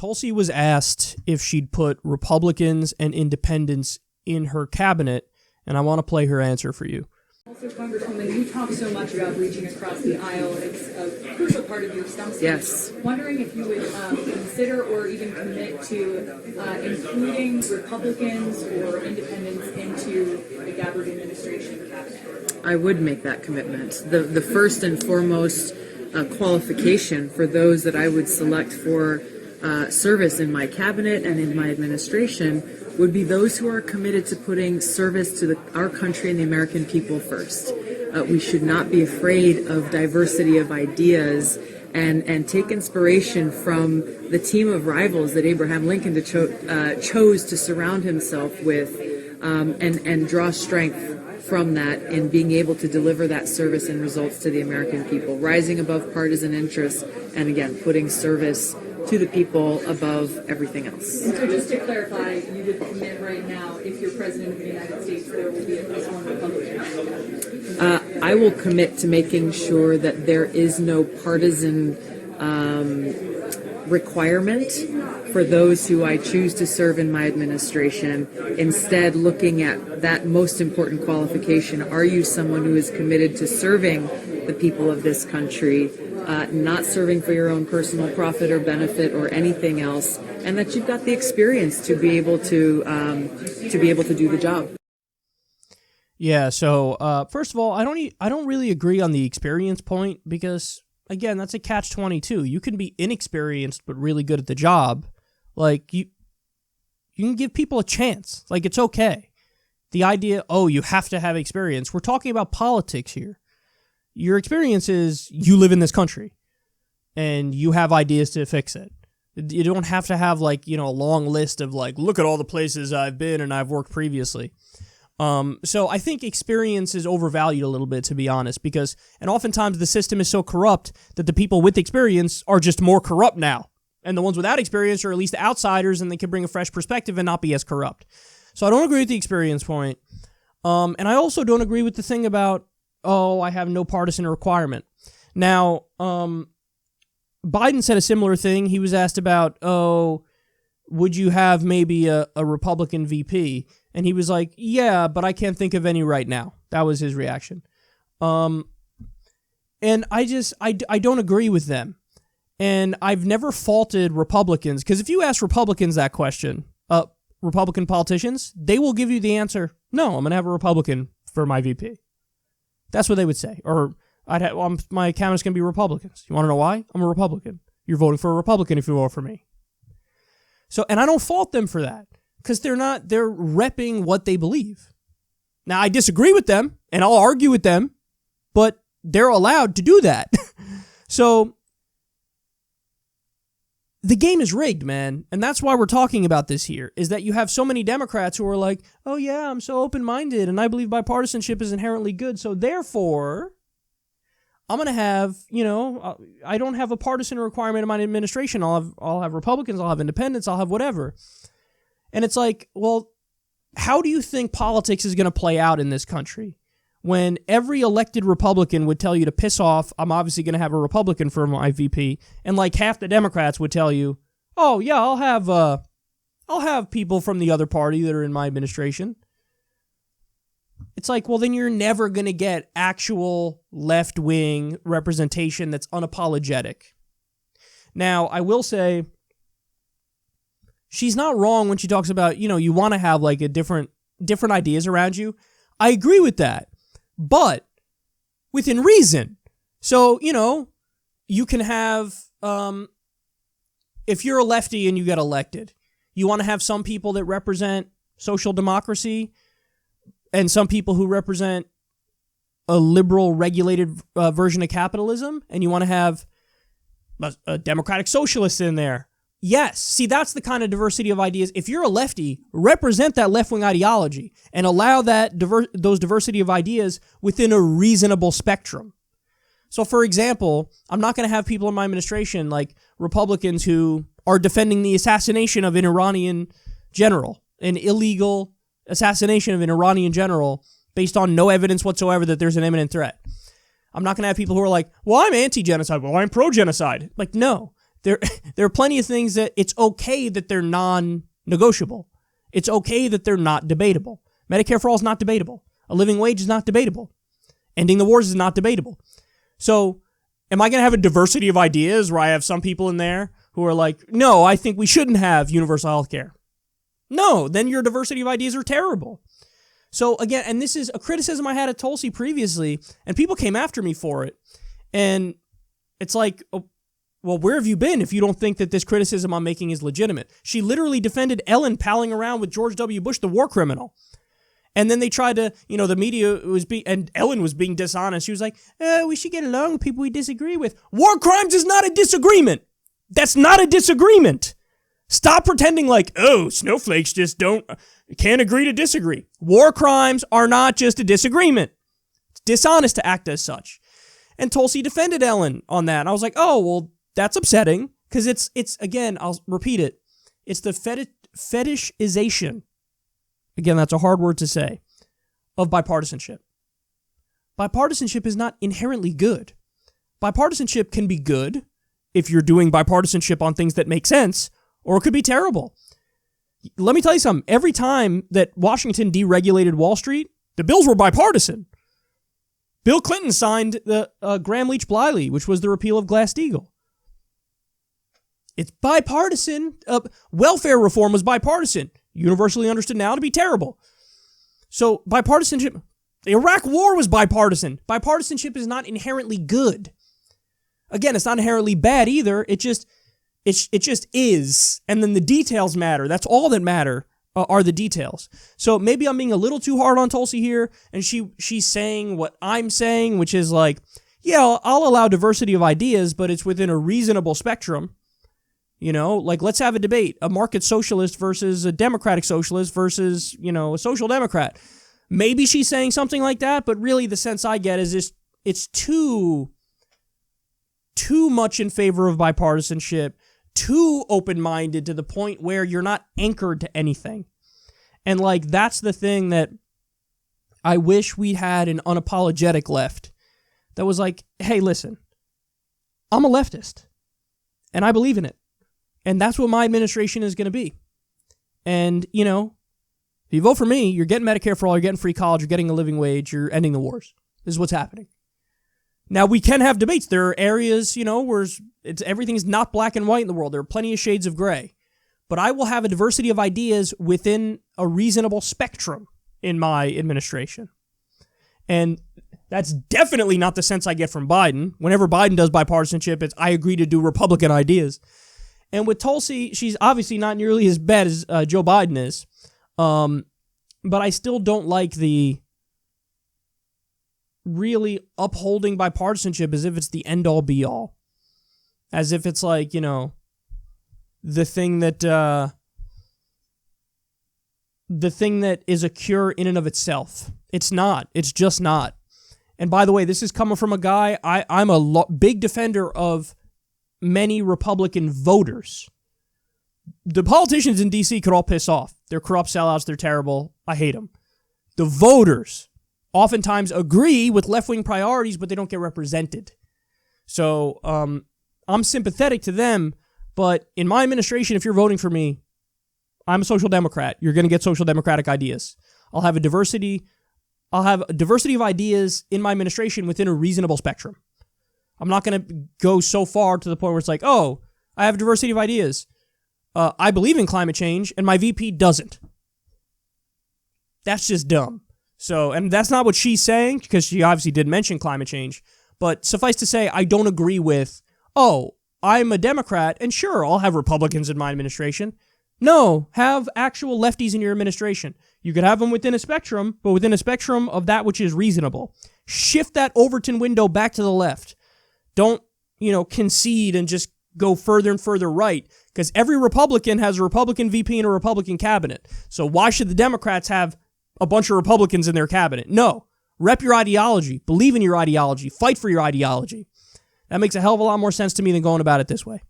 Tulsi was asked if she'd put Republicans and independents in her cabinet, and I want to play her answer for you. Also, Congresswoman, you talk so much about reaching across the aisle. It's a crucial part of your stump speech. Yes. Wondering if you would consider or even commit to including Republicans or independents into the Gabbard administration cabinet. I would make that commitment. The first and foremost qualification for those that I would select for service in my cabinet and in my administration would be those who are committed to putting service to our country and the American people first. We should not be afraid of diversity of ideas and take inspiration from the team of rivals that Abraham Lincoln chose to surround himself with and draw strength from that in being able to deliver that service and results to the American people, rising above partisan interests and, again, putting service to the people above everything else. And so just to clarify, you would commit right now, if you're president of the United States, there will be at least one Republican? I will commit to making sure that there is no partisan requirement for those who I choose to serve in my administration, instead looking at that most important qualification. Are you someone who is committed to serving the people of this country, not serving for your own personal profit or benefit or anything else, and that you've got the experience to be able to do the job? Yeah, so first of all, I don't really agree on the experience point because, again, that's a catch-22. You can be inexperienced but really good at the job. Like, you can give people a chance. Like, it's okay. The idea, you have to have experience. We're talking about politics here. Your experience is you live in this country and you have ideas to fix it. You don't have to have, like, a long list of, like, look at all the places I've been and I've worked previously. So I think experience is overvalued a little bit, to be honest, and oftentimes the system is so corrupt that the people with experience are just more corrupt now. And the ones without experience are at least outsiders and they can bring a fresh perspective and not be as corrupt. So I don't agree with the experience point. And I also don't agree with the thing about, I have no partisan requirement. Now, Biden said a similar thing. He was asked about, would you have maybe a Republican VP? And he was like, yeah, but I can't think of any right now. That was his reaction. And I don't agree with them. And I've never faulted Republicans, because if you ask Republicans that question, Republican politicians, they will give you the answer, no, I'm going to have a Republican for my VP. That's what they would say. Or my cabinet's going to be Republicans. You want to know why? I'm a Republican. You're voting for a Republican if you vote for me. So, and I don't fault them for that, because they're repping what they believe. Now, I disagree with them, and I'll argue with them, but they're allowed to do that. So, the game is rigged, man, and that's why we're talking about this here, is that you have so many Democrats who are like, oh yeah, I'm so open-minded, and I believe bipartisanship is inherently good, so therefore, I'm going to have, I don't have a partisan requirement in my administration. I'll have Republicans, I'll have independents, I'll have whatever. And it's like, well, how do you think politics is going to play out in this country when every elected Republican would tell you to piss off, I'm obviously going to have a Republican for my VP, and like half the Democrats would tell you, oh yeah, I'll have people from the other party that are in my administration. It's like, well, then you're never going to get actual left-wing representation that's unapologetic. Now, I will say, she's not wrong when she talks about, you want to have like a different ideas around you. I agree with that, but within reason. So, you can have, if you're a lefty and you get elected, you want to have some people that represent social democracy and some people who represent a liberal regulated version of capitalism, and you want to have a democratic socialist in there. Yes. See, that's the kind of diversity of ideas. If you're a lefty, represent that left-wing ideology and allow those diversity of ideas within a reasonable spectrum. So, for example, I'm not going to have people in my administration like Republicans who are defending the assassination of an Iranian general, an illegal assassination of an Iranian general based on no evidence whatsoever that there's an imminent threat. I'm not going to have people who are like, well, I'm anti-genocide. Well, I'm pro-genocide. Like, no. There are plenty of things that it's okay that they're non-negotiable. It's okay that they're not debatable. Medicare for all is not debatable. A living wage is not debatable. Ending the wars is not debatable. So, am I going to have a diversity of ideas where I have some people in there who are like, no, I think we shouldn't have universal health care? No, then your diversity of ideas are terrible. So again, and this is a criticism I had of Tulsi previously, and people came after me for it. And it's like, well, where have you been if you don't think that this criticism I'm making is legitimate? She literally defended Ellen palling around with George W. Bush, the war criminal. And then they tried to, the media and Ellen was being dishonest. She was like, we should get along with people we disagree with. War crimes is not a disagreement. That's not a disagreement. Stop pretending like, snowflakes just can't agree to disagree. War crimes are not just a disagreement. It's dishonest to act as such. And Tulsi defended Ellen on that. And I was like, oh, well, that's upsetting. Because it's again, I'll repeat it. It's the fetishization. Again, that's a hard word to say. Of bipartisanship. Bipartisanship is not inherently good. Bipartisanship can be good if you're doing bipartisanship on things that make sense, or it could be terrible. Let me tell you something. Every time that Washington deregulated Wall Street, the bills were bipartisan. Bill Clinton signed the Gramm-Leach-Bliley, which was the repeal of Glass-Steagall. It's bipartisan. Welfare reform was bipartisan. Universally understood now to be terrible. So bipartisanship, the Iraq War was bipartisan. Bipartisanship is not inherently good. Again, it's not inherently bad either. It just is. And then the details matter. That's all that matter are the details. So maybe I'm being a little too hard on Tulsi here, and she's saying what I'm saying, which is like, yeah, I'll allow diversity of ideas, but it's within a reasonable spectrum. Like let's have a debate, a market socialist versus a democratic socialist versus, a social democrat. Maybe she's saying something like that, but really the sense I get is it's too much in favor of bipartisanship, too open-minded to the point where you're not anchored to anything. And like, that's the thing that I wish we had an unapologetic left that was like, hey, listen, I'm a leftist and I believe in it. And that's what my administration is going to be. And, if you vote for me, you're getting Medicare for all, you're getting free college, you're getting a living wage, you're ending the wars. This is what's happening. Now, we can have debates. There are areas, where everything's not black and white in the world. There are plenty of shades of gray. But I will have a diversity of ideas within a reasonable spectrum in my administration. And that's definitely not the sense I get from Biden. Whenever Biden does bipartisanship, it's I agree to do Republican ideas. And with Tulsi, she's obviously not nearly as bad as Joe Biden is. But I still don't like the really upholding bipartisanship as if it's the end-all be-all. As if it's like, the thing that is a cure in and of itself. It's not. It's just not. And by the way, this is coming from a guy, I'm a big defender of many Republican voters. The politicians in D.C. could all piss off. They're corrupt sellouts. They're terrible. I hate them. The voters oftentimes agree with left-wing priorities, but they don't get represented. So I'm sympathetic to them, but in my administration, if you're voting for me, I'm a social democrat. You're going to get social democratic ideas. I'll have a diversity of ideas in my administration within a reasonable spectrum. I'm not going to go so far to the point where it's like, oh, I have a diversity of ideas. I believe in climate change, and my VP doesn't. That's just dumb. So, and that's not what she's saying, because she obviously did mention climate change. But suffice to say, I don't agree with, oh, I'm a Democrat, and sure, I'll have Republicans in my administration. No, have actual lefties in your administration. You could have them within a spectrum, but within a spectrum of that which is reasonable. Shift that Overton window back to the left. Don't, concede and just go further and further right, because every Republican has a Republican VP and a Republican cabinet. So why should the Democrats have a bunch of Republicans in their cabinet? No. Rep your ideology. Believe in your ideology. Fight for your ideology. That makes a hell of a lot more sense to me than going about it this way.